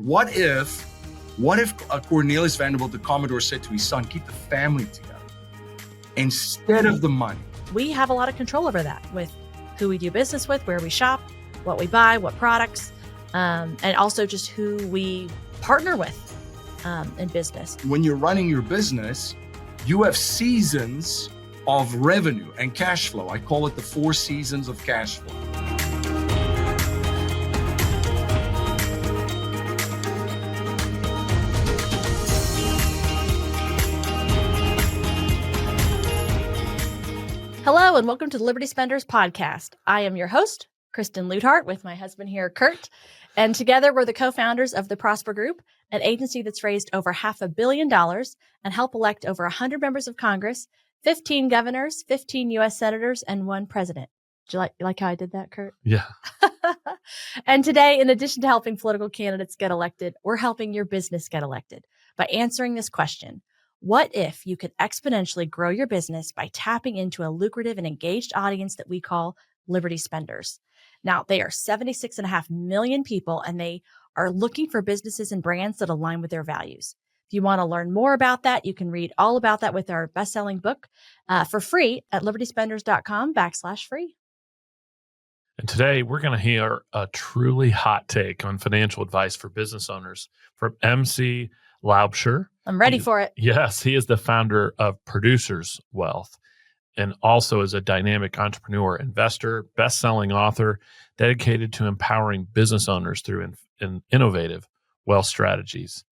What if Cornelius Vanderbilt, the Commodore, said to his son, keep the family together instead of the money? We have a lot of control over that with who we do business with, where we shop, what we buy, what products, and also just who we partner with in business. When you're running your business, you have seasons of revenue and cash flow. I call it the 4 seasons of cash flow. Hello, and welcome to the Liberty Spenders podcast. I am your host, Kristen Luthart, with my husband here, Kurt. And together we're the co-founders of the Prosper Group, an agency that's raised over $500 million and helped elect over 100 members of Congress, 15 governors, 15 U.S. senators, and 1 president. Do you like how I did that, Kurt? Yeah. And today, in addition to helping political candidates get elected, we're helping your business get elected by answering this question. What if you could exponentially grow your business by tapping into a lucrative and engaged audience that we call Liberty Spenders? Now, they are 76.5 million people, and they are looking for businesses and brands that align with their values. If you want to learn more about that, you can read all about that with our best-selling book for free at libertyspenders.com/free. And today we're going to hear a truly hot take on financial advice for business owners from MC Laubscher. I'm ready for it. Yes, he is the founder of Producers Wealth and also is a dynamic entrepreneur, investor, best-selling author dedicated to empowering business owners through innovative wealth strategies.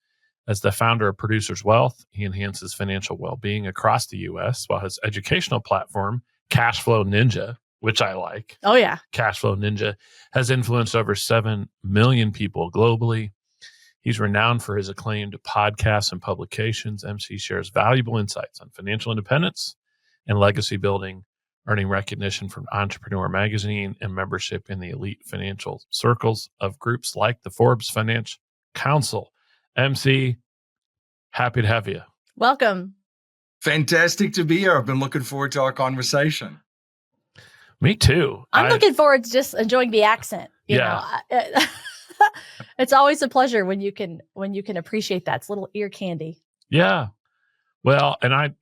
As the founder of Producers Wealth, he enhances financial well-being across the U.S., while his educational platform, Cashflow Ninja, which I like. Oh, yeah. Cashflow Ninja has influenced over 7 million people globally. He's renowned for his acclaimed podcasts and publications. MC shares valuable insights on financial independence and legacy building, earning recognition from Entrepreneur Magazine and membership in the elite financial circles of groups like the Forbes Finance Council. MC, happy to have you. Welcome. Fantastic to be here. I've been looking forward to our conversation. Me too. I'm looking forward to just enjoying the accent. You know. It's always a pleasure when you can appreciate that. It's a little ear candy. Yeah. Well, and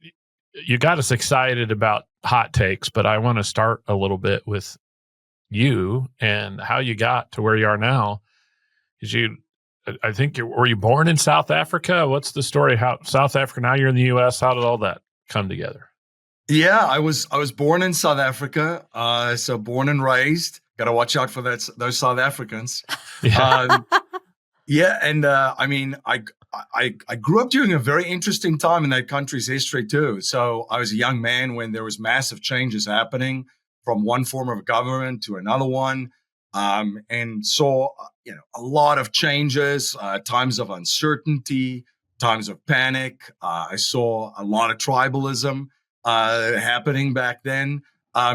you got us excited about hot takes, but I want to start a little bit with you and how you got to where you are now. Because were you born in South Africa? What's the story? How South Africa, now you're in the U.S. How did all that come together? Yeah, I was born in South Africa. So born and raised. Got to watch out for those South Africans. Yeah. I grew up during a very interesting time in that country's history too. So I was a young man when there was massive changes happening from one form of government to another one, and saw a lot of changes, times of uncertainty, times of panic. I saw a lot of tribalism happening back then.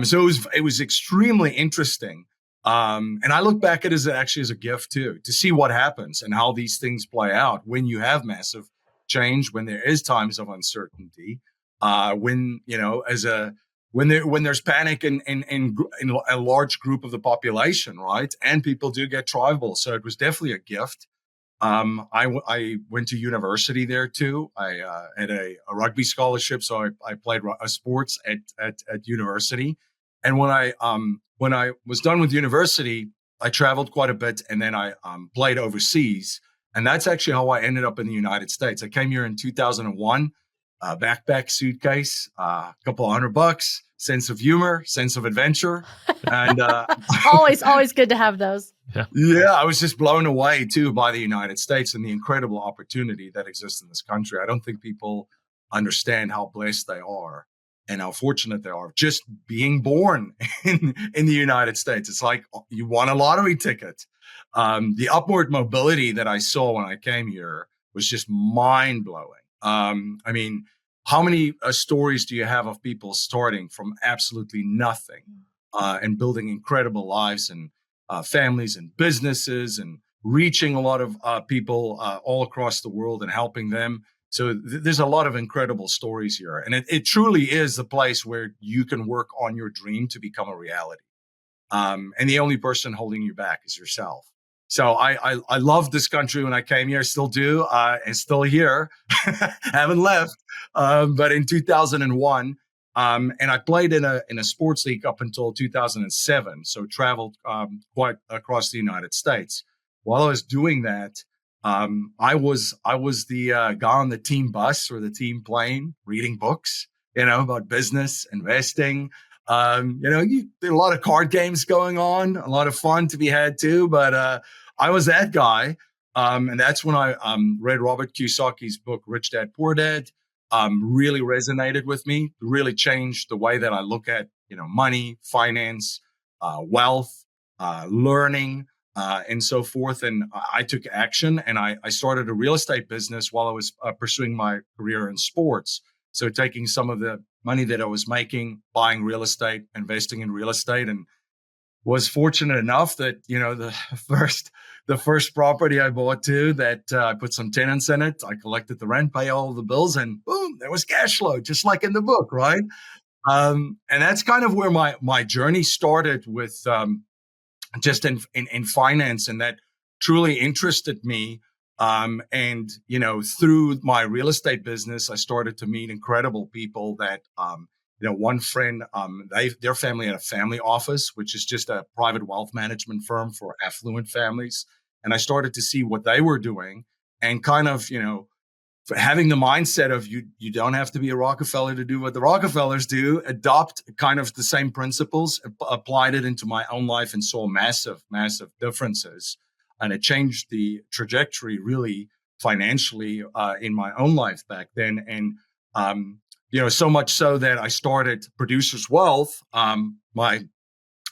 So it was extremely interesting. And I look back at it as a gift too, to see what happens and how these things play out when you have massive change, when there is times of uncertainty, when there's panic in a large group of the population, right? And people do get tribal. So it was definitely a gift. I went to university there too. I had a rugby scholarship, so I played sports at university. And when I was done with university, I traveled quite a bit, and then I played overseas. And that's actually how I ended up in the United States. I came here in 2001, backpack, suitcase, a couple $100, sense of humor, sense of adventure, and always good to have those. Yeah, I was just blown away too by the United States and the incredible opportunity that exists in this country. I don't think people understand how blessed they are and how fortunate they are just being born in the United States. It's like you won a lottery ticket. The upward mobility that I saw when I came here was just mind blowing. How many stories do you have of people starting from absolutely nothing and building incredible lives and families and businesses and reaching a lot of people all across the world and helping them? So there's a lot of incredible stories here. And it truly is the place where you can work on your dream to become a reality. And the only person holding you back is yourself. So I loved this country when I came here, still do, and still here, haven't left. But in 2001, and I played in a sports league up until 2007, so traveled quite across the United States. While I was doing that, I was the guy on the team bus or the team plane reading books, about business, investing. There are a lot of card games going on, a lot of fun to be had too. But I was that guy, and that's when I read Robert Kiyosaki's book Rich Dad Poor Dad. Really resonated with me. Really changed the way that I look at money, finance, wealth, learning. And so forth. And I took action, and I started a real estate business while I was pursuing my career in sports. So taking some of the money that I was making, buying real estate, investing in real estate, and was fortunate enough that, the first property I bought too, that I put some tenants in it. I collected the rent, pay all the bills, and boom, there was cash flow, just like in the book, right? And that's kind of where my journey started with, just in finance, and that truly interested me. And through my real estate business, I started to meet incredible people that, one friend, their family had a family office, which is just a private wealth management firm for affluent families. And I started to see what they were doing, and kind of, for having the mindset of you don't have to be a Rockefeller to do what the Rockefellers do, adopt kind of the same principles, applied it into my own life, and saw massive, massive differences. And it changed the trajectory really financially in my own life back then. And, so much so that I started Producers Wealth, my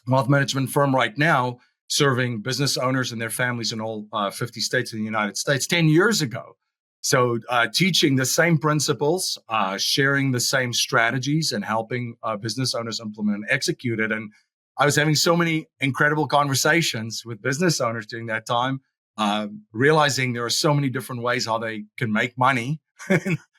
wealth management firm right now, serving business owners and their families in all 50 states in the United States 10 years ago. So teaching the same principles, sharing the same strategies, and helping business owners implement and execute it. And I was having so many incredible conversations with business owners during that time, realizing there are so many different ways how they can make money,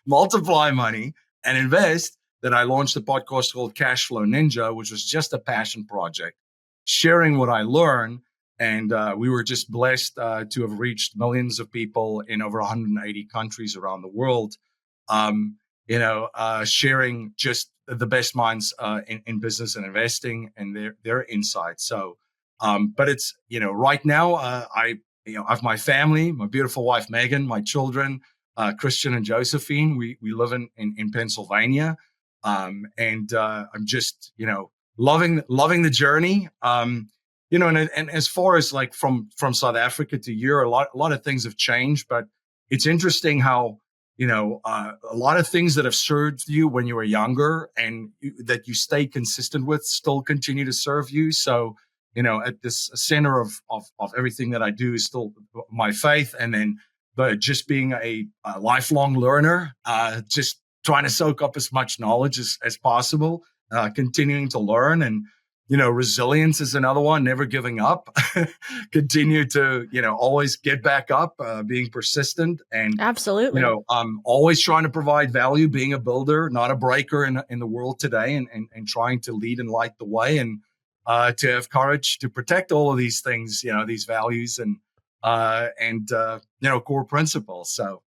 multiply money, and invest, that I launched a podcast called Cash Flow Ninja, which was just a passion project, sharing what I learned. And we were just blessed to have reached millions of people in over 180 countries around the world, sharing just the best minds in business and investing, and their insights. So, but it's, right now, I have my family, my beautiful wife, Megan, my children, Christian and Josephine. We live in Pennsylvania. And I'm just, loving the journey. And as far as like from South Africa to here, a lot of things have changed, but it's interesting how, a lot of things that have served you when you were younger, and that you stay consistent with, still continue to serve you. So, at this center of everything that I do is still my faith. And then just being a lifelong learner, just trying to soak up as much knowledge as possible, continuing to learn. And resilience is another one, never giving up, continue to, always get back up, being persistent, and Absolutely. Always trying to provide value, being a builder, not a breaker in the world today, and trying to lead and light the way, and to have courage to protect all of these things, these values, and core principles. So.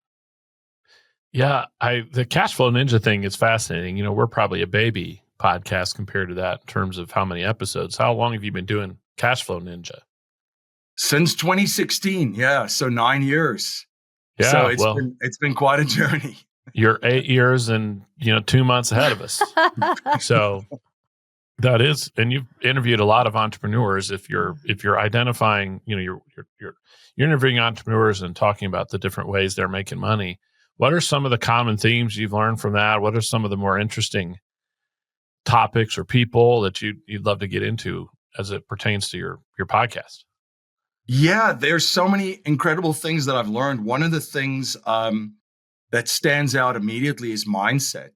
Yeah, the Cash Flow Ninja thing is fascinating. We're probably a baby podcast compared to that in terms of how many episodes. How long have you been doing Cash Flow Ninja? Since 2016. Yeah. So 9 years. Yeah. So it's been quite a journey. You're 8 years and 2 months ahead of us. So that is, and you've interviewed a lot of entrepreneurs. If you're identifying, you're interviewing entrepreneurs and talking about the different ways they're making money. What are some of the common themes you've learned from that? What are some of the more interesting topics or people that you'd love to get into as it pertains to your podcast? Yeah, there's so many incredible things that I've learned. One of the things that stands out immediately is mindset,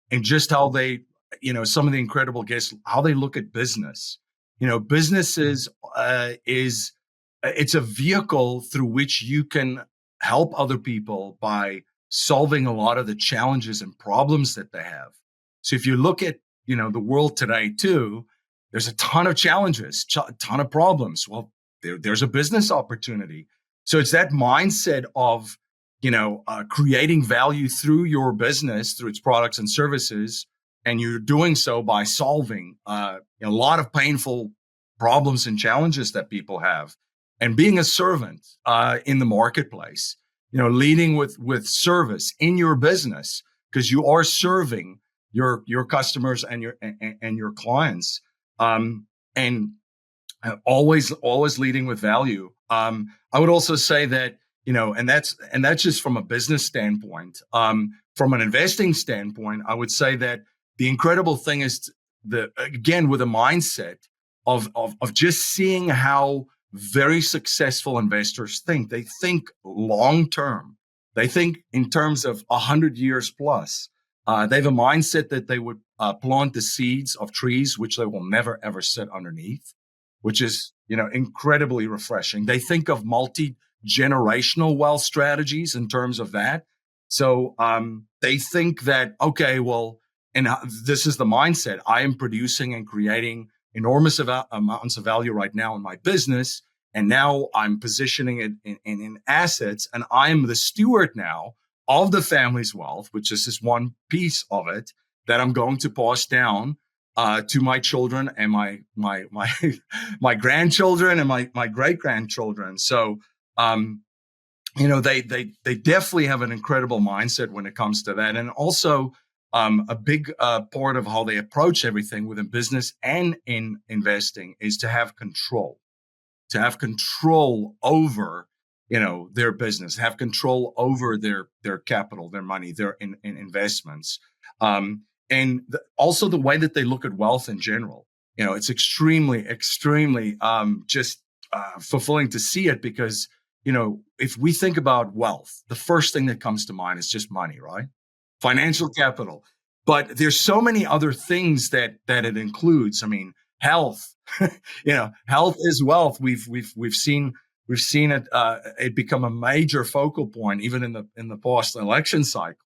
and just how they, some of the incredible guests, how they look at business. Business is it's a vehicle through which you can help other people by solving a lot of the challenges and problems that they have. So if you look at, the world today too, there's a ton of challenges, a ton of problems. Well, there's a business opportunity. So it's that mindset of, creating value through your business, through its products and services. And you're doing so by solving a lot of painful problems and challenges that people have, and being a servant in the marketplace, leading with service in your business, because you are serving your customers and your clients, and always leading with value. I would also say that, and that's just from a business standpoint. From an investing standpoint, I would say that the incredible thing is again, with a mindset of just seeing how very successful investors think. They think long term. They think in terms of 100 years plus. They have a mindset that they would plant the seeds of trees, which they will never, ever sit underneath, which is, incredibly refreshing. They think of multi-generational wealth strategies in terms of that. So they think that, okay, well, and this is the mindset. I am producing and creating enormous amounts of value right now in my business. And now I'm positioning it in assets, and I'm the steward now of the family's wealth, which is this one piece of it that I'm going to pass down to my children and my my grandchildren and my great grandchildren. So, they definitely have an incredible mindset when it comes to that, and also a big part of how they approach everything within business and in investing is to have control over their business, have control over their capital, their money, their in investments, and also the way that they look at wealth in general. It's extremely just fulfilling to see it, because if we think about wealth, the first thing that comes to mind is just money, right? Financial capital. But there's so many other things that it includes. I mean, health. Health is wealth. We've seen it it become a major focal point even in the past election cycle,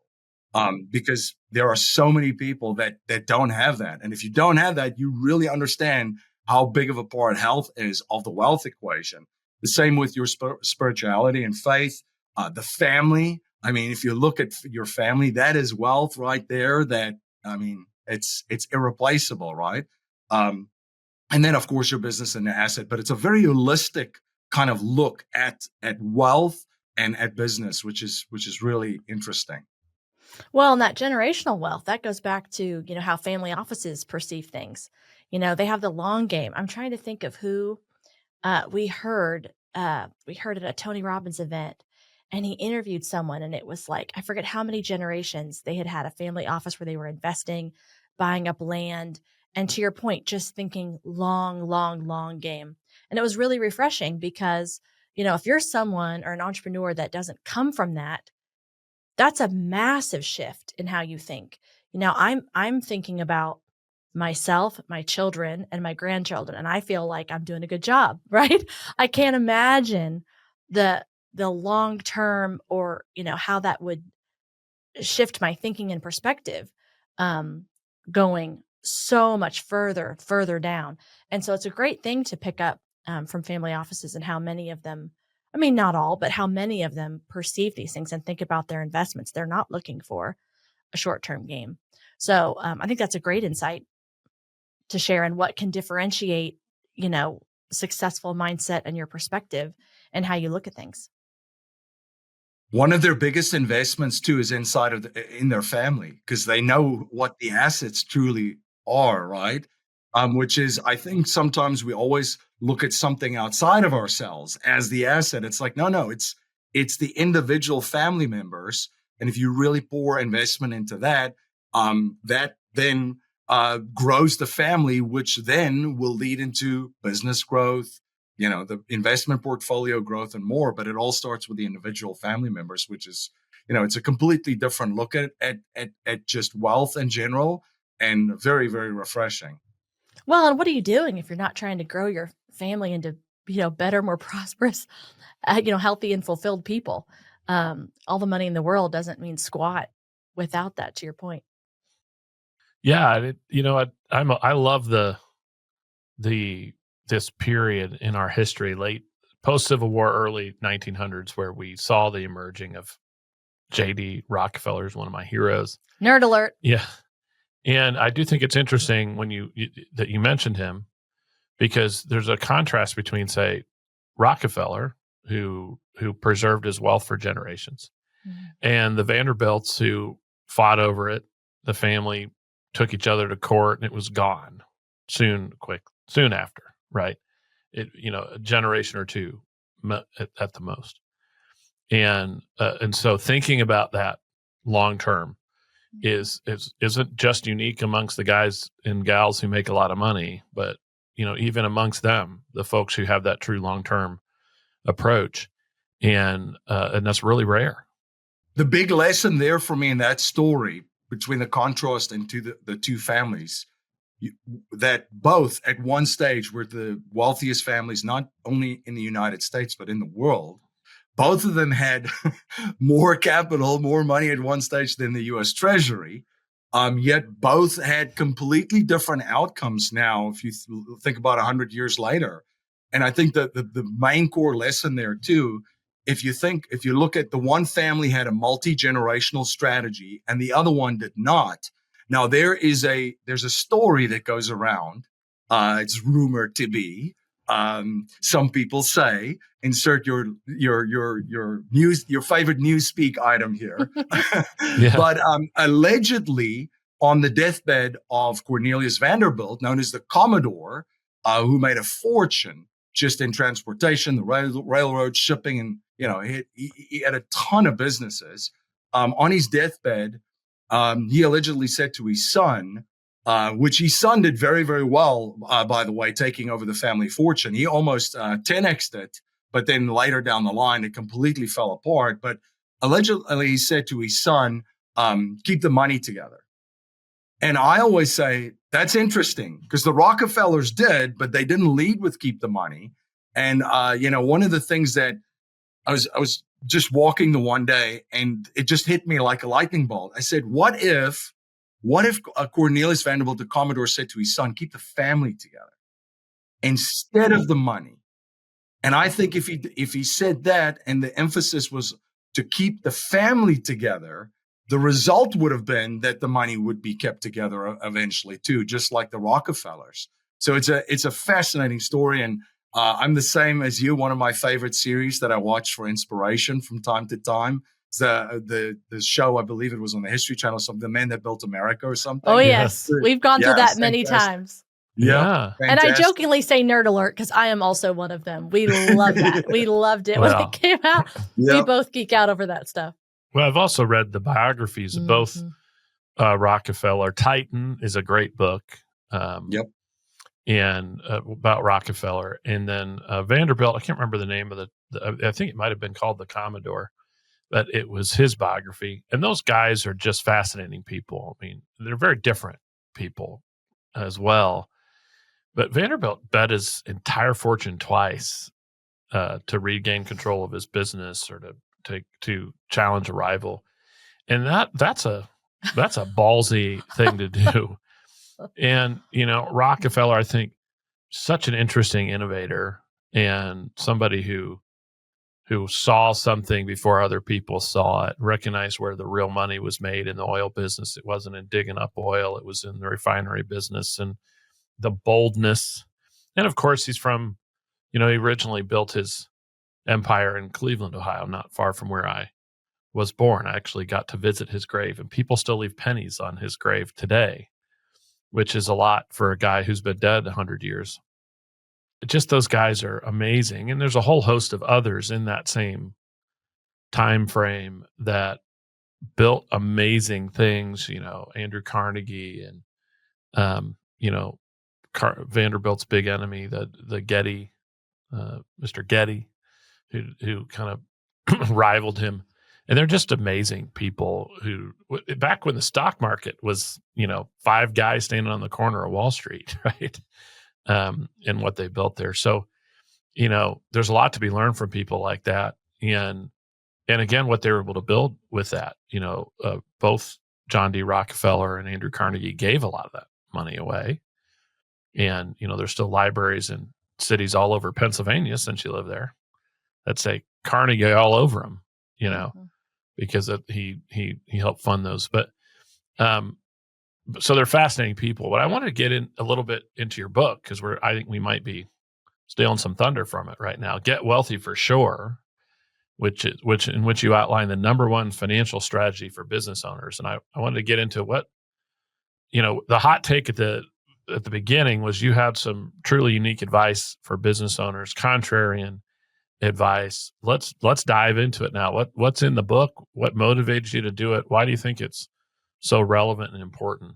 because there are so many people that don't have that. And if you don't have that, you really understand how big of a part health is of the wealth equation. The same with your spirituality and faith, the family. I mean, if you look at your family, that is wealth right there. It's irreplaceable, right? And then, of course, your business and the asset. But it's a very holistic kind of look at wealth and at business, which is really interesting. Well, and that generational wealth, that goes back to, how family offices perceive things. They have the long game. I'm trying to think of who we heard at a Tony Robbins event, and he interviewed someone, and it was like, I forget how many generations they had a family office where they were investing, buying up land. And to your point, just thinking long game. And it was really refreshing because, if you're someone or an entrepreneur that doesn't come from that, that's a massive shift in how you think. I'm thinking about myself, my children, and my grandchildren, and I feel like I'm doing a good job, right? I can't imagine the long term, or how that would shift my thinking and perspective, going so much further down. And so it's a great thing to pick up from family offices, and how many of them, I mean, not all, but how many of them perceive these things and think about their investments. They're not looking for a short-term game. So I think that's a great insight to share, and what can differentiate, successful mindset and your perspective and how you look at things. One of their biggest investments too is inside of in their family, because they know what the assets truly are, right? Which is, I think sometimes we always look at something outside of ourselves as the asset. It's like, no, it's the individual family members. And if you really pour investment into that, that then grows the family, which then will lead into business growth, the investment portfolio growth and more. But it all starts with the individual family members, which is, it's a completely different look at just wealth in general, and very, very refreshing. Well, and what are you doing if you're not trying to grow your family into, better, more prosperous, healthy and fulfilled people? All the money in the world doesn't mean squat without that, to your point. Yeah, I love this period in our history, late post-Civil War, early 1900s, where we saw the emerging of J.D. Rockefeller, is one of my heroes. Nerd alert. Yeah. And I do think it's interesting when that you mentioned him, because there's a contrast between, say, Rockefeller, who preserved his wealth for generations, and the Vanderbilts, who fought over it. The family took each other to court, and it was gone soon after, right? A generation or two at the most. And so thinking about that long term isn't just unique amongst the guys and gals who make a lot of money, but even amongst them, the folks who have that true long term approach, and that's really rare. The big lesson there for me in that story, between the contrast into the two families, that both at one stage were the wealthiest families, not only in the United States, but in the world. Both of them had more capital, more money at one stage than the U.S. Treasury. Yet both had completely different outcomes now, if you think about 100 years later. And I think that the main core lesson there too, if you look at the one family had a multi-generational strategy and the other one did not. Now there's a story that goes around. It's rumored to be. Some people say, insert your favorite newspeak item here. Yeah. But allegedly, on the deathbed of Cornelius Vanderbilt, known as the Commodore, who made a fortune just in transportation, the railroad, shipping, and he had a ton of businesses. On his deathbed, he allegedly said to his son, which his son did very, very well, by the way, taking over the family fortune. He almost 10x'd it, but then later down the line, it completely fell apart. But allegedly, he said to his son, keep the money together. And I always say, that's interesting, because the Rockefellers did, but they didn't lead with keep the money. And, one of the things that I was just walking the one day, and it just hit me like a lightning bolt. I said, what if Cornelius Vanderbilt, the Commodore, said to his son, keep the family together instead of the money? And I think if he said that, and the emphasis was to keep the family together, the result would have been that the money would be kept together eventually too, just like the Rockefellers. So it's a fascinating story. And I'm the same as you. One of my favorite series that I watch for inspiration from time to time is the show, I believe it was on the History Channel, something, The Man That Built America or something. Oh, yes. We've gone through that many times. Yeah. And I jokingly say nerd alert because I am also one of them. We love that. We loved it when it came out. We both geek out over that stuff. Well, I've also read the biographies of both Rockefeller. Titan is a great book. And about Rockefeller. And then Vanderbilt, I can't remember the name of I think it might have been called The Commodore, but it was his biography. And those guys are just fascinating people. I mean, they're very different people as well. But Vanderbilt bet his entire fortune twice to regain control of his business, or to challenge a rival. And that's a ballsy thing to do. And, Rockefeller, I think, such an interesting innovator, and somebody who saw something before other people saw it, recognized where the real money was made in the oil business. It wasn't in digging up oil. It was in the refinery business, and the boldness. And of course, he's from, he originally built his empire in Cleveland, Ohio, not far from where I was born. I actually got to visit his grave, and people still leave pennies on his grave today, which is a lot for a guy who's been dead 100 years. Just those guys are amazing. And there's a whole host of others in that same time frame that built amazing things, Andrew Carnegie and, Vanderbilt's big enemy, the Getty, Mr. Getty, who kind of rivaled him. And they're just amazing people who, back when the stock market was, 5 guys standing on the corner of Wall Street, right? And what they built there. So, there's a lot to be learned from people like that. And again, what they were able to build with that, both John D. Rockefeller and Andrew Carnegie gave a lot of that money away. And, there's still libraries in cities all over Pennsylvania, since you live there, that say Carnegie all over them, Mm-hmm. because he helped fund those. But so they're fascinating people. But I want to get in a little bit into your book, because I think we might be stealing some thunder from it right now. Get Wealthy for Sure, in which you outline the number one financial strategy for business owners. And I wanted to get into what, the hot take at the beginning was you had some truly unique advice for business owners, contrarian advice. Let's dive into it now. What's in the book? What motivates you to do it? Why do you think it's so relevant and important?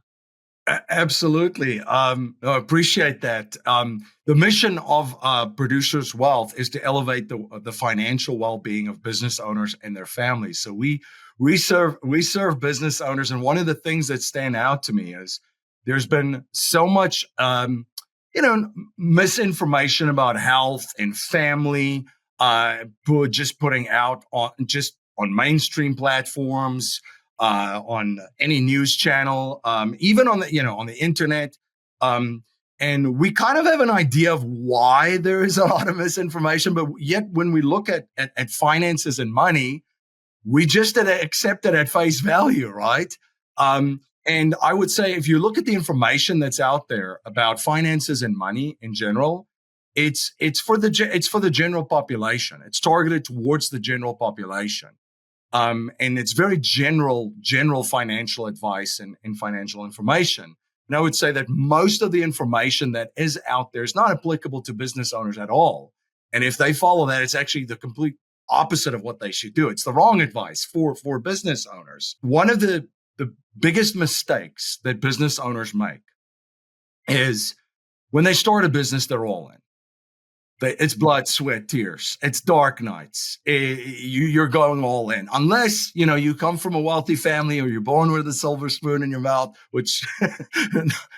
Absolutely. I appreciate that. The mission of Producers Wealth is to elevate the financial well-being of business owners and their families. So we serve business owners, and one of the things that stand out to me is there's been so much misinformation about health and family, just putting out on mainstream platforms. On any news channel, even on the internet, and we kind of have an idea of why there is a lot of misinformation. But yet, when we look at finances and money, we just accept it at face value, right? And I would say, if you look at the information that's out there about finances and money in general, it's for the general population. It's targeted towards the general population. And it's very general financial advice and financial information. And I would say that most of the information that is out there is not applicable to business owners at all. And if they follow that, it's actually the complete opposite of what they should do. It's the wrong advice for business owners. One of the biggest mistakes that business owners make is when they start a business, they're all in. It's blood, sweat, tears. It's dark nights. You're going all in. Unless, you come from a wealthy family or you're born with a silver spoon in your mouth, which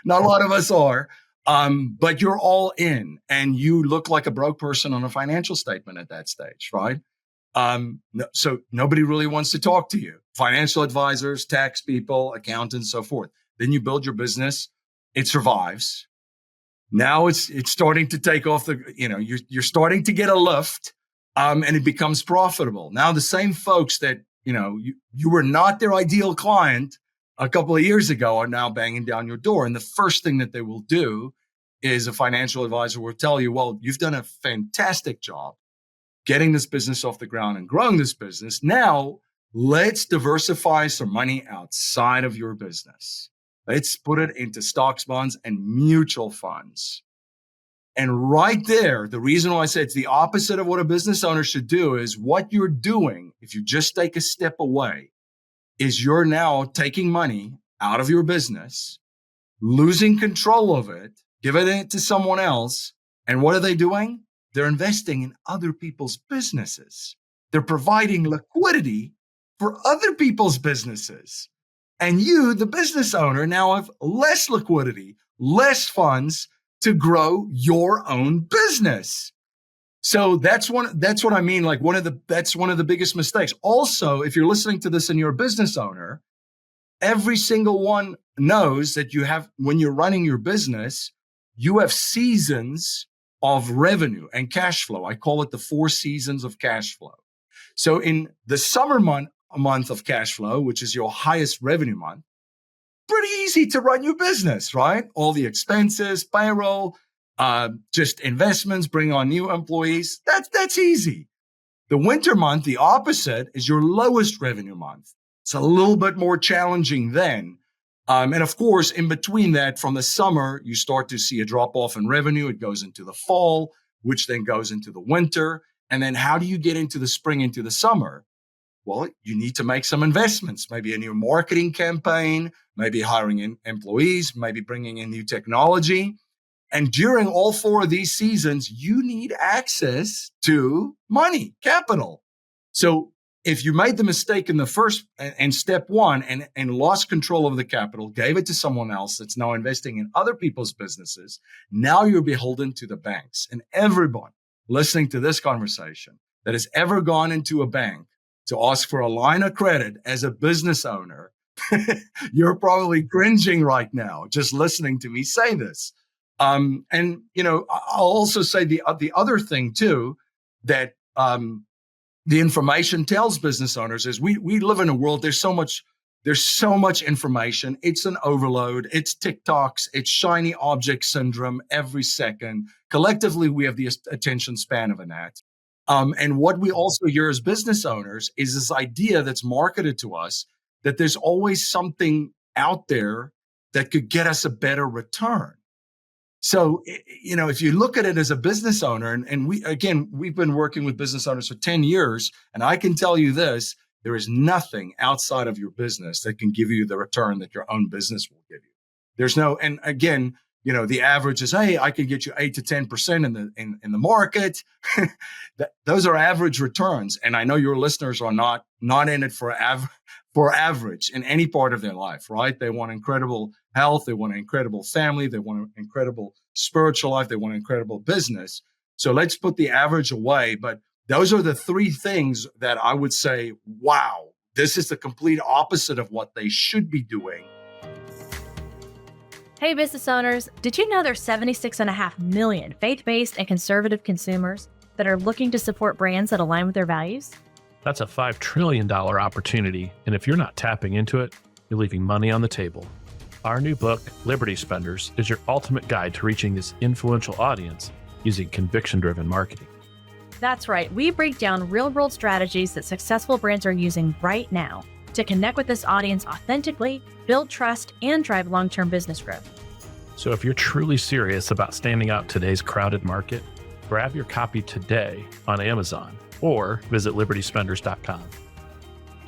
not a lot of us are. But you're all in, and you look like a broke person on a financial statement at that stage, right? So nobody really wants to talk to you. Financial advisors, tax people, accountants, so forth. Then you build your business. It survives. Now it's starting to take off. You're starting to get a lift, and it becomes profitable. Now the same folks that you were not their ideal client a couple of years ago are now banging down your door, and the first thing that they will do is a financial advisor will tell you, "Well, you've done a fantastic job getting this business off the ground and growing this business. Now let's diversify some money outside of your business. Let's put it into stocks, bonds, and mutual funds." And right there, the reason why I say it's the opposite of what a business owner should do is what you're doing, if you just take a step away, is you're now taking money out of your business, losing control of it, giving it to someone else. And what are they doing? They're investing in other people's businesses. They're providing liquidity for other people's businesses. And you, the business owner, now have less liquidity, less funds to grow your own business. So that's what I mean. Like that's one of the biggest mistakes. Also, if you're listening to this and you're a business owner, every single one knows that when you're running your business, you have seasons of revenue and cash flow. I call it the 4 seasons of cash flow. So in the summer month of cash flow, which is your highest revenue month, pretty easy to run your business, right? All the expenses, payroll, just investments, bring on new employees. That's easy. The winter month, the opposite, is your lowest revenue month. It's a little bit more challenging then. And of course, in between that, from the summer, you start to see a drop off in revenue. It goes into the fall, which then goes into the winter. And then how do you get into the spring, into the summer? Well, you need to make some investments, maybe a new marketing campaign, maybe hiring in employees, maybe bringing in new technology. And during all 4 of these seasons, you need access to money, capital. So if you made the mistake in the first and step 1 and lost control of the capital, gave it to someone else that's now investing in other people's businesses, now you're beholden to the banks. And everyone listening to this conversation that has ever gone into a bank to ask for a line of credit as a business owner, you're probably cringing right now just listening to me say this. And I'll also say the other thing too, that the information tells business owners is we live in a world, there's so much information. It's an overload. It's TikToks. It's shiny object syndrome every second. Collectively, we have the attention span of a gnat. And what we also hear as business owners is this idea that's marketed to us that there's always something out there that could get us a better return. So, if you look at it as a business owner, and we've been working with business owners for 10 years, and I can tell you this, there is nothing outside of your business that can give you the return that your own business will give you. There's no, and again, the average is, hey, I can get you 8 to 10% in the market. Those are average returns. And I know your listeners are not in it for average in any part of their life, right? They want incredible health. They want an incredible family. They want an incredible spiritual life. They want an incredible business. So let's put the average away. But those are the three things that I would say, wow, this is the complete opposite of what they should be doing. Hey, business owners, did you know there's 76.5 million faith-based and conservative consumers that are looking to support brands that align with their values? That's a $5 trillion opportunity, and if you're not tapping into it, you're leaving money on the table. Our new book, Liberty Spenders, is your ultimate guide to reaching this influential audience using conviction-driven marketing. That's right. We break down real-world strategies that successful brands are using right now to connect with this audience authentically, build trust, and drive long-term business growth. So if you're truly serious about standing out in today's crowded market, grab your copy today on Amazon or visit libertyspenders.com.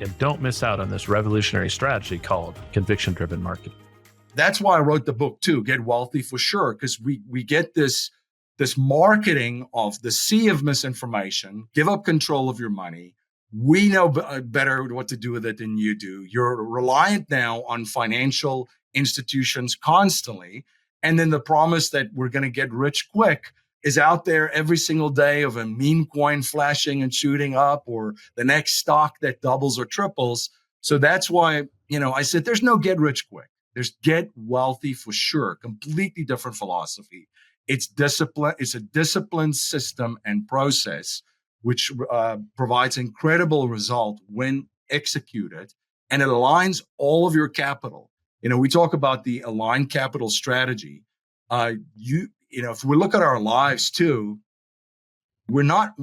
And don't miss out on this revolutionary strategy called conviction-driven marketing. That's why I wrote the book too, Get Wealthy for Sure, because we get this marketing of the sea of misinformation, give up control of your money. We know better what to do with it than you do. You're reliant now on financial institutions constantly. And then the promise that we're going to get rich quick is out there every single day of a meme coin flashing and shooting up or the next stock that doubles or triples. So that's why, I said there's no get rich quick. There's get wealthy for sure. Completely different philosophy. It's discipline. It's a disciplined system and process which provides incredible result when executed, and it aligns all of your capital. We talk about the aligned capital strategy. If we look at our lives too, we're not,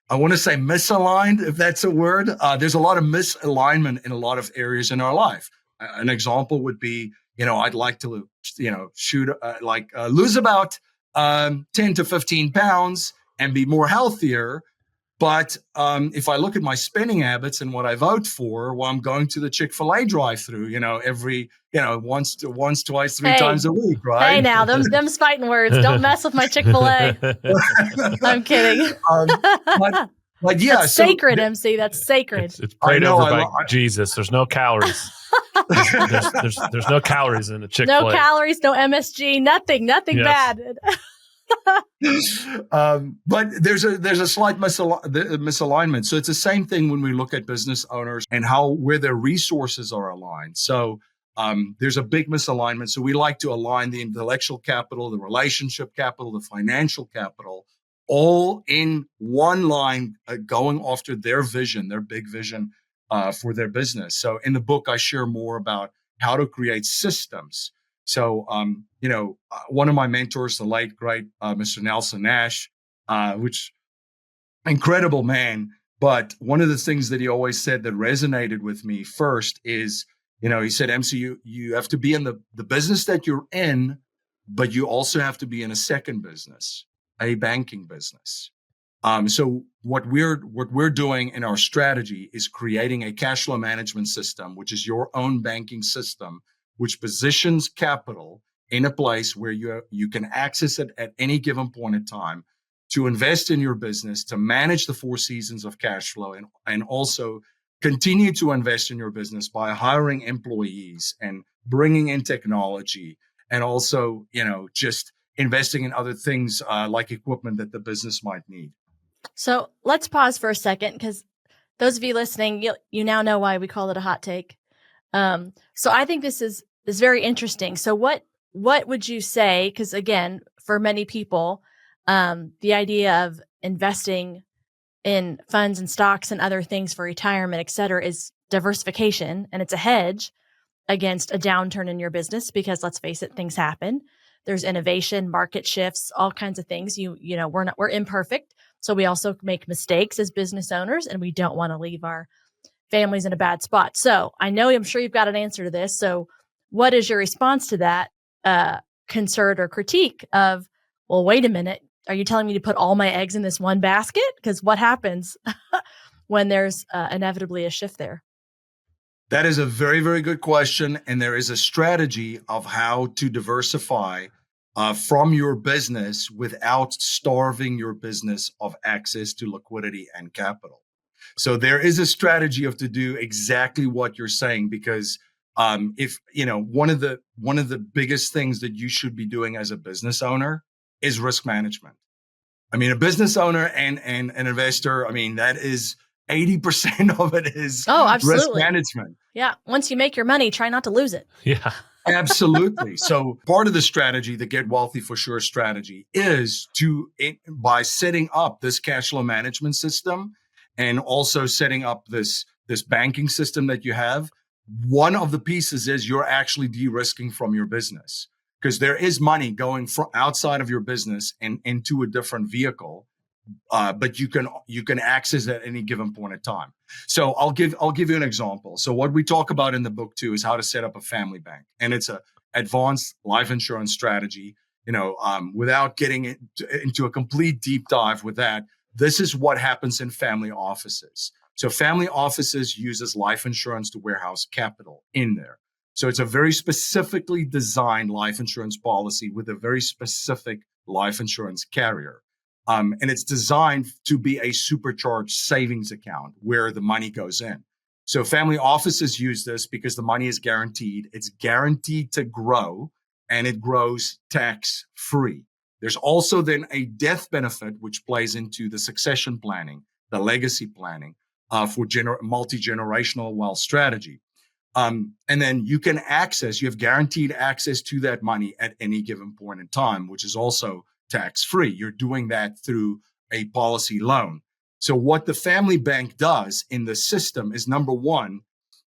I want to say misaligned, if that's a word. There's a lot of misalignment in a lot of areas in our life. An example would be, I'd like to, lose about 10 to 15 pounds and be more healthier. But if I look at my spending habits and what I vote for, well, I'm going to the Chick-fil-A drive-through, once, twice, three times a week, right? Hey, now, them's fighting words. Don't mess with my Chick-fil-A. I'm kidding. But yeah, that's sacred, MC. That's sacred. It's prayed over by Jesus. There's no calories. There's no calories in the Chick-fil-A. No calories, no MSG, nothing bad. But there's a slight misalignment. So it's the same thing when we look at business owners and where their resources are aligned. So there's a big misalignment. So we like to align the intellectual capital, the relationship capital, the financial capital, all in one line, going after their vision, their big vision for their business. So in the book, I share more about how to create systems. So, one of my mentors, the late, great Mr. Nelson Nash, which incredible man. But one of the things that he always said that resonated with me first is, he said, MC, you have to be in the business that you're in, but you also have to be in a second business, a banking business. So what we're doing in our strategy is creating a cash flow management system, which is your own banking system, which positions capital in a place where you can access it at any given point in time to invest in your business, to manage the 4 seasons of cash flow, and also continue to invest in your business by hiring employees and bringing in technology, and also, just investing in other things like equipment that the business might need. So let's pause for a second, because those of you listening, you now know why we call it a hot take. So I think this is very interesting. So what would you say? Because again, for many people, the idea of investing in funds and stocks and other things for retirement, et cetera, is diversification. And it's a hedge against a downturn in your business because, let's face it, things happen. There's innovation, market shifts, all kinds of things. We're imperfect. So we also make mistakes as business owners, and we don't want to leave our families in a bad spot. So I'm sure you've got an answer to this. So what is your response to that concern or critique of, well, wait a minute, are you telling me to put all my eggs in this one basket? Because what happens when there's inevitably a shift there? That is a very, very good question. And there is a strategy of how to diversify from your business without starving your business of access to liquidity and capital. So there is a strategy to do exactly what you're saying, because if one of the biggest things that you should be doing as a business owner is risk management. I mean, a business owner and an investor, I mean, that is 80% of it is risk management. Yeah. Once you make your money, try not to lose it. Yeah. Absolutely. So part of the strategy, the Get Wealthy for Sure strategy, is by setting up this cash flow management system and also setting up this banking system that you have. One of the pieces is you're actually de-risking from your business, because there is money going from outside of your business and into a different vehicle. But you can access at any given point in time. So I'll give you an example. So what we talk about in the book too is how to set up a family bank, and it's a advanced life insurance strategy. Without getting into a complete deep dive with that, this is what happens in family offices. So family offices uses life insurance to warehouse capital in there. So it's a very specifically designed life insurance policy with a very specific life insurance carrier. And it's designed to be a supercharged savings account where the money goes in. So family offices use this because the money is guaranteed. It's guaranteed to grow, and it grows tax free. There's also then a death benefit, which plays into the succession planning, the legacy planning for multi-generational wealth strategy. And then you have guaranteed access to that money at any given point in time, which is also tax-free. You're doing that through a policy loan. So what the family bank does in the system is, number one,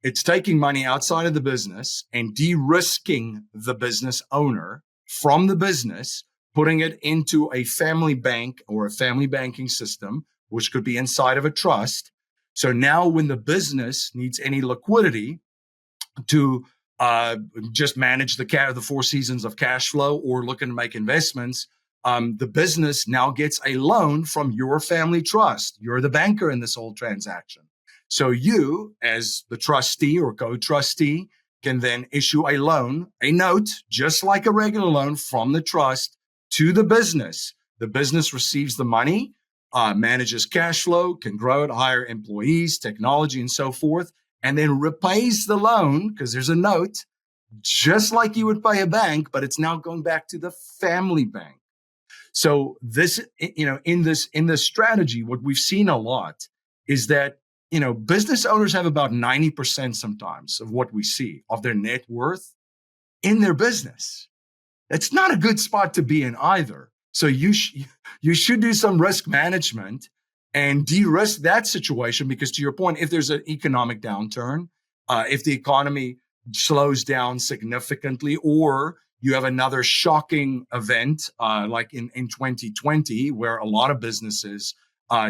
it's taking money outside of the business and de-risking the business owner from the business, putting it into a family bank or a family banking system, which could be inside of a trust. So now when the business needs any liquidity to just manage the 4 seasons of cash flow or looking to make investments, the business now gets a loan from your family trust. You're the banker in this whole transaction. So you, as the trustee or co-trustee, can then issue a note, just like a regular loan from the trust to the business. The business receives the money, manages cash flow, can grow it, hire employees, technology, and so forth, and then repays the loan, because there's a note, just like you would pay a bank, but it's now going back to the family bank. So this, in this strategy, what we've seen a lot is that, business owners have about 90% sometimes of what we see of their net worth in their business. That's not a good spot to be in either. So you should do some risk management and de-risk that situation, because to your point, if there's an economic downturn, if the economy slows down significantly, or you have another shocking event like in 2020, where a lot of businesses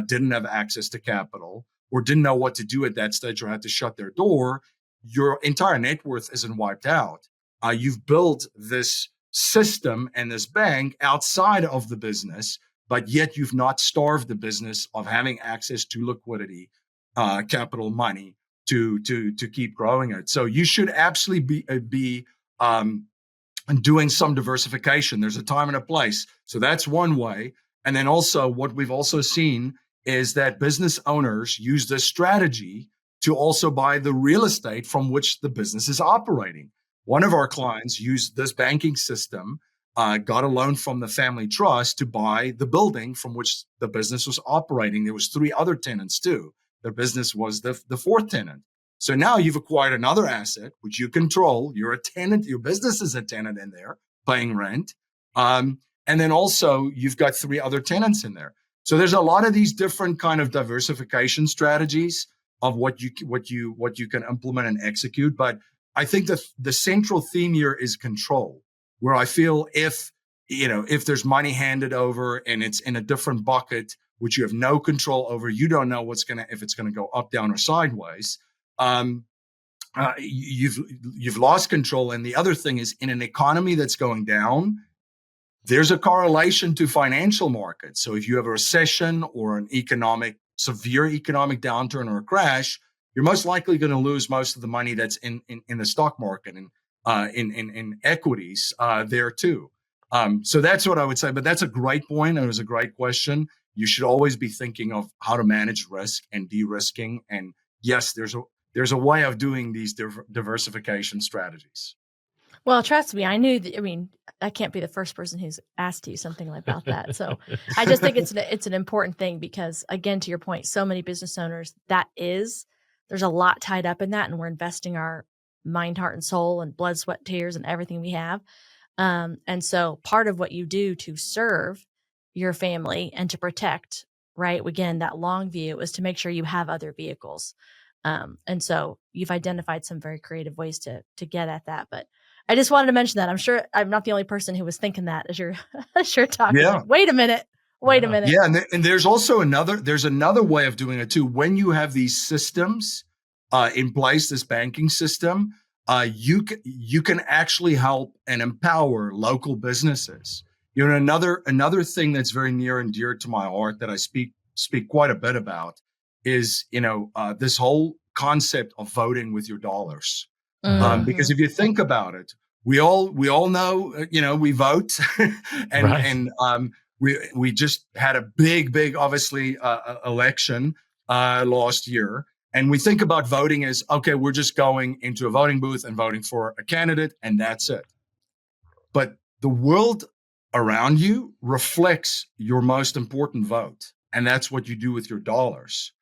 didn't have access to capital or didn't know what to do at that stage or had to shut their door, your entire net worth isn't wiped out. You've built this system and this bank outside of the business, but yet you've not starved the business of having access to liquidity, capital, money to keep growing it. So you should absolutely be doing some diversification. There's a time and a place. So that's one way. And then also what we've also seen is that business owners use this strategy to also buy the real estate from which the business is operating. One of our clients used this banking system, got a loan from the family trust to buy the building from which the business was operating. There was 3 other tenants too. Their business was the 4th tenant. So now you've acquired another asset, which you control. You're a tenant. Your business is a tenant in there, paying rent. And then also you've got 3 other tenants in there. So there's a lot of these different kind of diversification strategies of what you can implement and execute. But I think that the central theme here is control, where I feel if there's money handed over and it's in a different bucket, which you have no control over, you don't know if it's gonna go up, down, or sideways. You've lost control. And the other thing is, in an economy that's going down, there's a correlation to financial markets. So if you have a recession or an severe economic downturn or a crash, you're most likely going to lose most of the money that's in the stock market and in equities there too. So that's what I would say. But that's a great point. And it was a great question. You should always be thinking of how to manage risk and de-risking. And yes, there's a way of doing these diversification strategies. Well, trust me, I knew that. I mean, I can't be the first person who's asked you something about that. So I just think it's an important thing because, again, to your point, so many business owners, there's a lot tied up in that, and we're investing our mind, heart, and soul and blood, sweat, tears, and everything we have. And so part of what you do to serve your family and to protect, right, again, that long view is to make sure you have other vehicles. And so you've identified some very creative ways to get at that. But I just wanted to mention that. I'm sure I'm not the only person who was thinking that as you're talking. Yeah. Like, wait a minute. Yeah, and there's also another way of doing it too. When you have these systems in place, this banking system, you can actually help and empower local businesses. Another thing that's very near and dear to my heart that I speak quite a bit about is this whole concept of voting with your dollars. Because if you think about it, we all know, we vote and, right. and we just had a big, obviously, election last year. And we think about voting as, okay, we're just going into a voting booth and voting for a candidate, and that's it. But the world around you reflects your most important vote. And that's what you do with your dollars.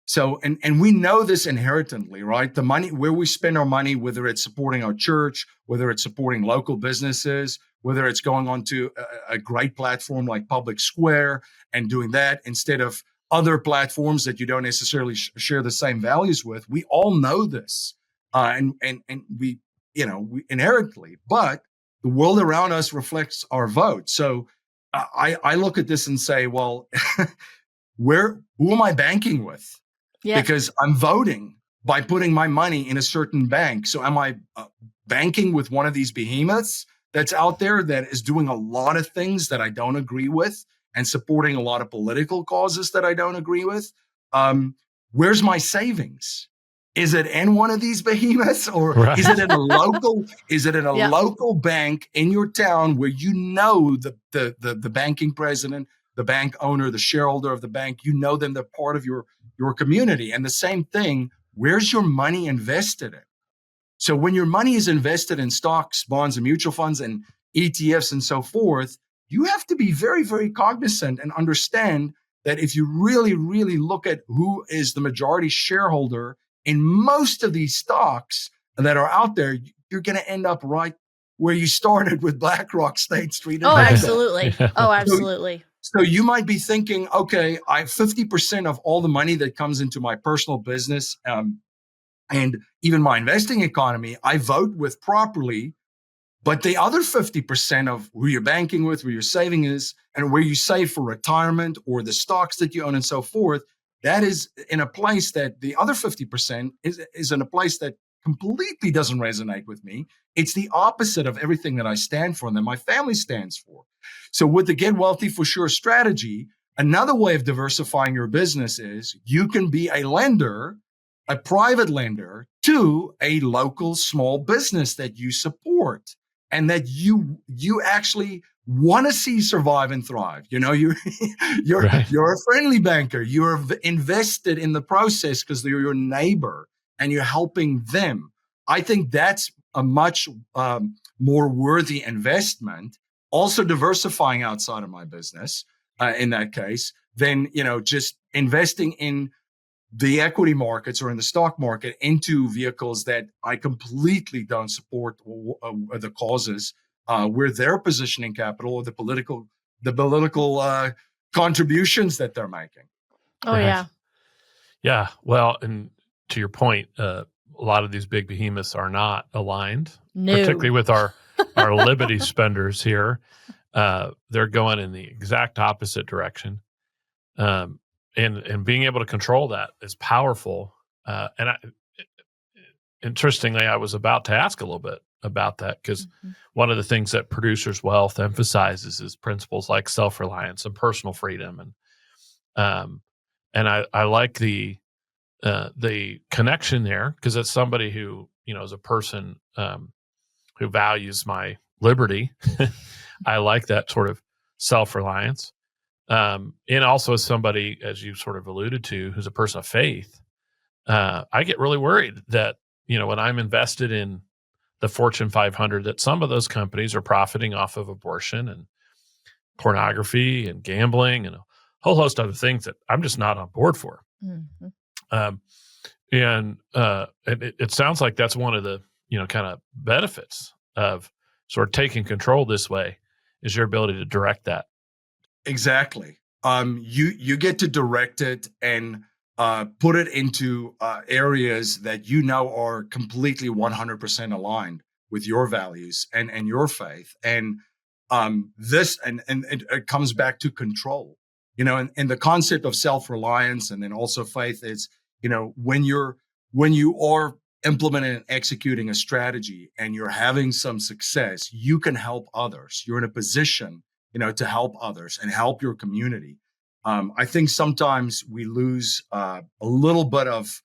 So, and we know this inherently, right? The money, where we spend our money, whether it's supporting our church, whether it's supporting local businesses, whether it's going onto a great platform like Public Square and doing that instead of other platforms that you don't necessarily share the same values with. We all know this, and we inherently, but the world around us reflects our vote. So I look at this and say, well, who am I banking with? Yeah. Because I'm voting by putting my money in a certain bank. So am I banking with one of these behemoths that's out there that is doing a lot of things that I don't agree with and supporting a lot of political causes that I don't agree with? Where's my savings? Is it in one of these behemoths, or right. Is it in a local? Is it in a local bank in your town where you know the banking president, the bank owner, the shareholder of the bank? You know them; they're part of your community. And the same thing. Where's your money invested in? So when your money is invested in stocks, bonds, and mutual funds, and ETFs, and so forth, you have to be very, very cognizant and understand that if you really, really look at who is the majority shareholder in most of these stocks that are out there, you're going to end up right where you started with BlackRock, State Street. And absolutely. Oh, absolutely. So you might be thinking, okay, I have 50% of all the money that comes into my personal business and even my investing economy, I vote with properly. But the other 50% of who you're banking with, where your saving is, and where you save for retirement or the stocks that you own and so forth, that is in a place that the other 50% is in a place that completely doesn't resonate with me. It's the opposite of everything that I stand for and that my family stands for. So with the Get Wealthy for Sure strategy, another way of diversifying your business is you can be a lender, a private lender to a local small business that you support and that you actually want to see survive and thrive. You know, you're a friendly banker. You're invested in the process because they're your neighbor and you're helping them. I think that's a much more worthy investment. Also diversifying outside of my business in that case than, just investing in the equity markets or in the stock market into vehicles that I completely don't support the causes where they're positioning capital or the political contributions that they're making. Oh, Right. yeah. Yeah. Well, and to your point, a lot of these big behemoths are not aligned, No. particularly with our Liberty spenders here. They're going in the exact opposite direction. And being able to control that is powerful. Interestingly, I was about to ask a little bit about that because one of the things that Producers Wealth emphasizes is principles like self-reliance and personal freedom. And I like the connection there because it's somebody who, is a person who values my liberty. I like that sort of self-reliance. And also as somebody, as you sort of alluded to, who's a person of faith, I get really worried that, when I'm invested in the Fortune 500, that some of those companies are profiting off of abortion and pornography and gambling and a whole host of other things that I'm just not on board for. Mm-hmm. And it sounds like that's one of the, kind of benefits of sort of taking control this way is your ability to direct that. Exactly. You get to direct it and put it into areas that are completely 100% aligned with your values and your faith. And it comes back to control, and the concept of self-reliance and then also faith is, when you are implementing and executing a strategy and you're having some success, you can help others. You're in a position to help others and help your community. I think sometimes we lose a little bit of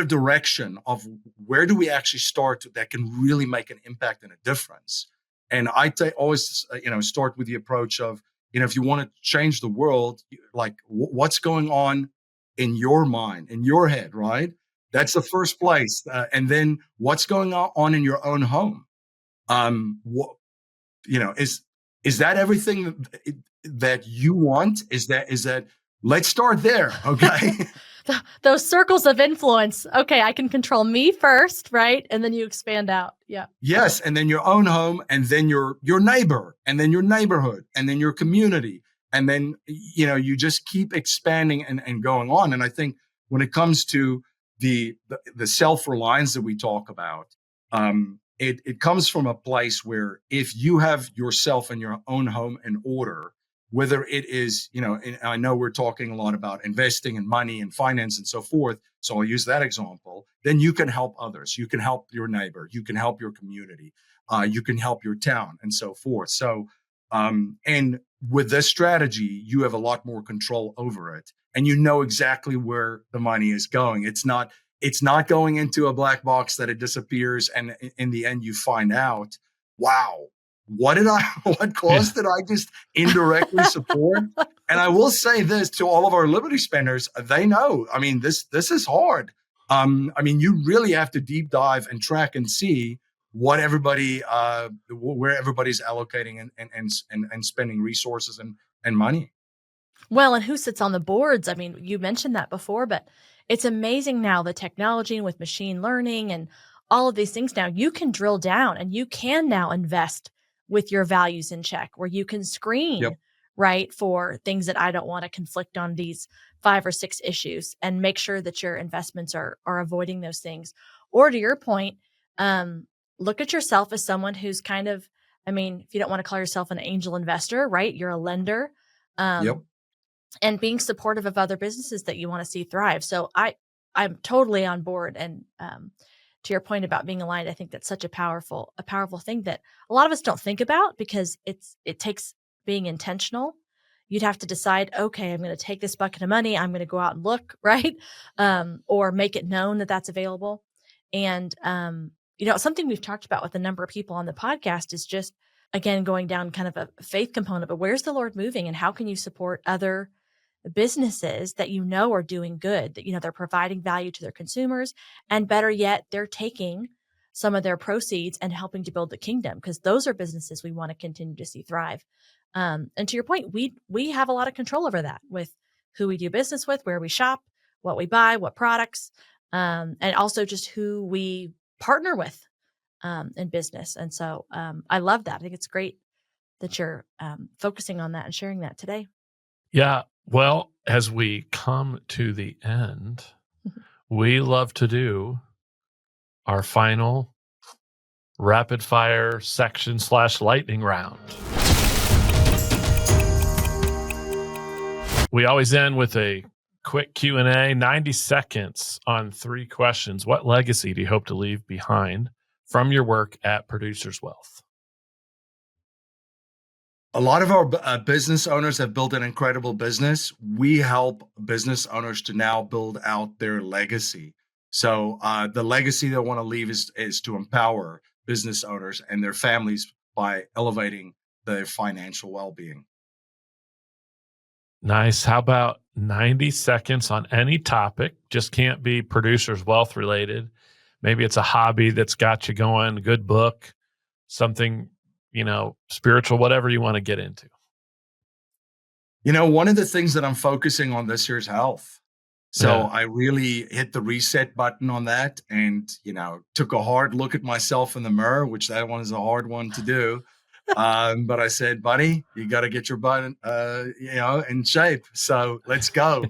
direction of where do we actually start that can really make an impact and a difference. And I always start with the approach of, if you want to change the world, like what's going on in your mind, in your head, right? That's the first place. And then what's going on in your own home? Is that everything that you want? Is that let's start there. Okay. Those circles of influence. Okay. I can control me first, right? And then you expand out. Yeah. Yes. And then your own home, and then your neighbor, and then your neighborhood, and then your community. And then, you just keep expanding and going on. And I think when it comes to the self-reliance that we talk about, it comes from a place where if you have yourself and your own home in order, whether it is, and I know we're talking a lot about investing and money and finance and so forth. So I'll use that example. Then you can help others. You can help your neighbor. You can help your community. You can help your town and so forth. So, and with this strategy, you have a lot more control over it, and you know exactly where the money is going. It's not going into a black box that it disappears, and in the end you find out, wow, what cause did I just indirectly support? And I will say this to all of our Liberty spenders, they know, I mean, this is hard. You really have to deep dive and track and see what everybody, where everybody's allocating and spending resources and money. Well, and who sits on the boards? I mean, you mentioned that before, but it's amazing now, the technology and with machine learning and all of these things now, you can drill down and you can now invest with your values in check, where you can screen, Yep. right, for things that I don't want to conflict on these 5 or 6 issues, and make sure that your investments are avoiding those things. Or to your point, look at yourself as someone who's kind of, I mean, if you don't want to call yourself an angel investor, right, you're a lender. Yep. And being supportive of other businesses that you want to see thrive. So I'm totally on board. And to your point about being aligned, I think that's such a powerful thing that a lot of us don't think about, because it takes being intentional. You'd have to decide, okay, I'm going to take this bucket of money, I'm going to go out and look, right? Or make it known that that's available. And something we've talked about with a number of people on the podcast is just, again, going down kind of a faith component, but where's the Lord moving, and how can you support other businesses that are doing good, that they're providing value to their consumers, and better yet, they're taking some of their proceeds and helping to build the kingdom, because those are businesses we want to continue to see thrive. And to your point, we have a lot of control over that with who we do business with, where we shop, what we buy, what products, and also just who we partner with in business. And so I love that. I think it's great you're focusing on that and sharing that today. Yeah. Well, as we come to the end, we love to do our final rapid fire section / lightning round. We always end with a quick Q&A, 90 seconds on 3 questions. What legacy do you hope to leave behind from your work at Producers Wealth? A lot of our business owners have built an incredible business. We help business owners to now build out their legacy. So the legacy they want to leave is to empower business owners and their families by elevating their financial well-being. Nice. How about 90 seconds on any topic? Just can't be Producers Wealth related. Maybe it's a hobby that's got you going, a good book, something, spiritual, whatever you want to get into. One of the things that I'm focusing on this year is health. So Yeah. I really hit the reset button on that and, took a hard look at myself in the mirror, which that one is a hard one to do. But I said, buddy, you got to get your butt, in shape. So let's go.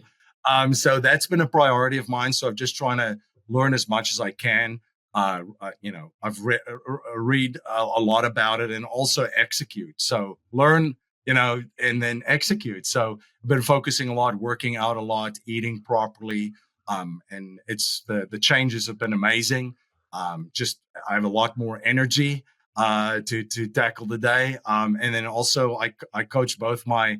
So that's been a priority of mine. So I'm just trying to learn as much as I can. I've read a lot about it and also execute. So learn, and then execute. So I've been focusing a lot, working out a lot, eating properly. And it's the changes have been amazing. I have a lot more energy to tackle the day. And then also I coach both my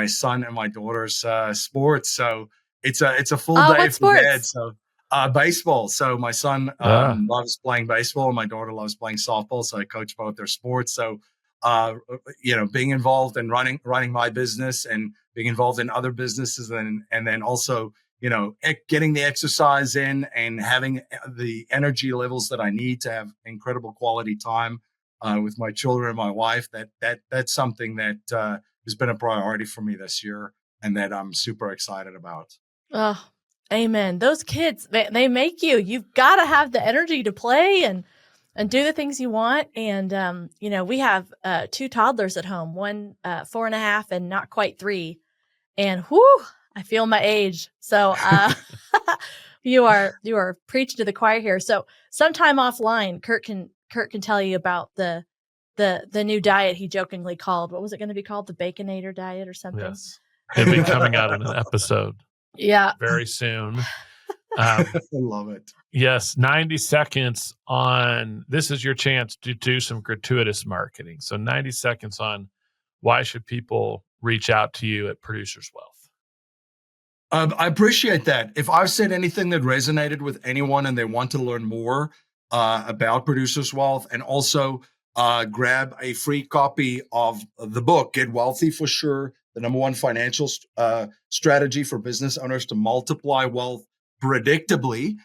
son and my daughter's sports. So it's a full day What for sports? dad. So baseball. So my son loves playing baseball and my daughter loves playing softball. So I coach both their sports. So being involved in running my business and being involved in other businesses and then also getting the exercise in and having the energy levels that I need to have incredible quality time with my children and my wife. That's something that has been a priority for me this year and that I'm super excited about. Oh, amen. Those kids, they make you. You've got to have the energy to play and do the things you want. And, we have 2 toddlers at home, one 4.5 and not quite 3. And whoo, I feel my age. So you are preaching to the choir here. So sometime offline, Kurt can tell you about the new diet he jokingly called. What was it going to be called? The Baconator diet or something? Yes. It'll be coming out in an episode. Yeah. Very soon. I love it. Yes. 90 seconds on, this is your chance to do some gratuitous marketing. So 90 seconds on why should people reach out to you at Producers Wealth? I appreciate that. If I've said anything that resonated with anyone and they want to learn more about Producers Wealth and also grab a free copy of the book, Get Wealthy for Sure, the #1 financial strategy for business owners to multiply wealth predictably,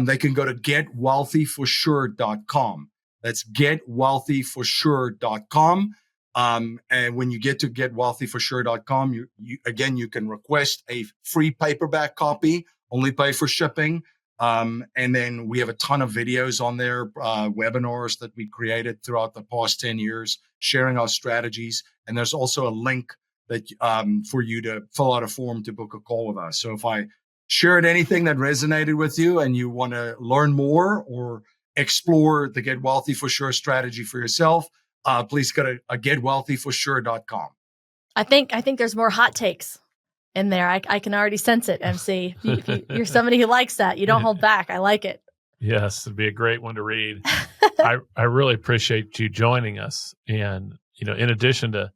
they can go to getwealthyforsure.com. That's getwealthyforsure.com. And when you get to getwealthyforsure.com, you can request a free paperback copy, only pay for shipping. And then we have a ton of videos on there, webinars that we created throughout the past 10 years, sharing our strategies. And there's also a link that for you to fill out a form to book a call with us. So if I shared anything that resonated with you and you want to learn more or explore the Get Wealthy for Sure strategy for yourself, please go to getwealthyforsure.com. I think there's more hot takes in there. I can already sense it, MC. You're somebody who likes that. You don't hold back. I like it. Yes, it'd be a great one to read. I really appreciate you joining us. And, in addition to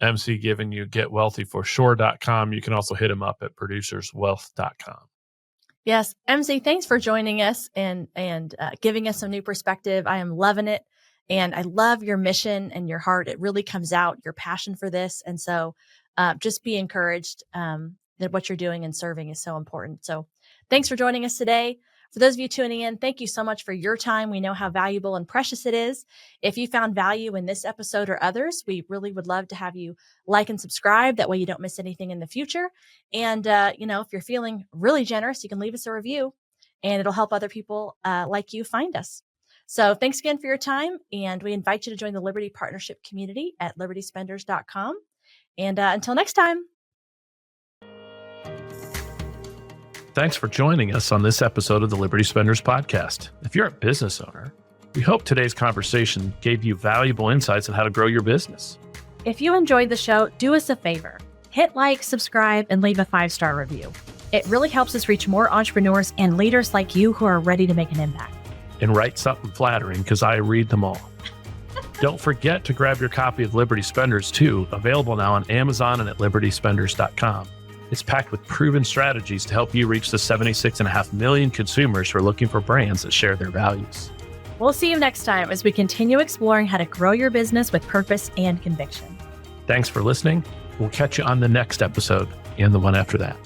MC giving you getwealthyforsure.com, you can also hit him up at producerswealth.com. Yes. MC, thanks for joining us and giving us some new perspective. I am loving it. And I love your mission and your heart. It really comes out, your passion for this. And so just be encouraged that what you're doing and serving is so important. So thanks for joining us today. For those of you tuning in, thank you so much for your time. We know how valuable and precious it is. If you found value in this episode or others, we really would love to have you like and subscribe. That way you don't miss anything in the future. And, if you're feeling really generous, you can leave us a review and it'll help other people like you find us. So thanks again for your time. And we invite you to join the Liberty Partnership community at libertyspenders.com. And until next time. Thanks for joining us on this episode of the Liberty Spenders Podcast. If you're a business owner, we hope today's conversation gave you valuable insights on how to grow your business. If you enjoyed the show, do us a favor. Hit like, subscribe, and leave a 5-star review. It really helps us reach more entrepreneurs and leaders like you who are ready to make an impact. And write something flattering, because I read them all. Don't forget to grab your copy of Liberty Spenders too, available now on Amazon and at libertyspenders.com. It's packed with proven strategies to help you reach the 76.5 million consumers who are looking for brands that share their values. We'll see you next time as we continue exploring how to grow your business with purpose and conviction. Thanks for listening. We'll catch you on the next episode and the one after that.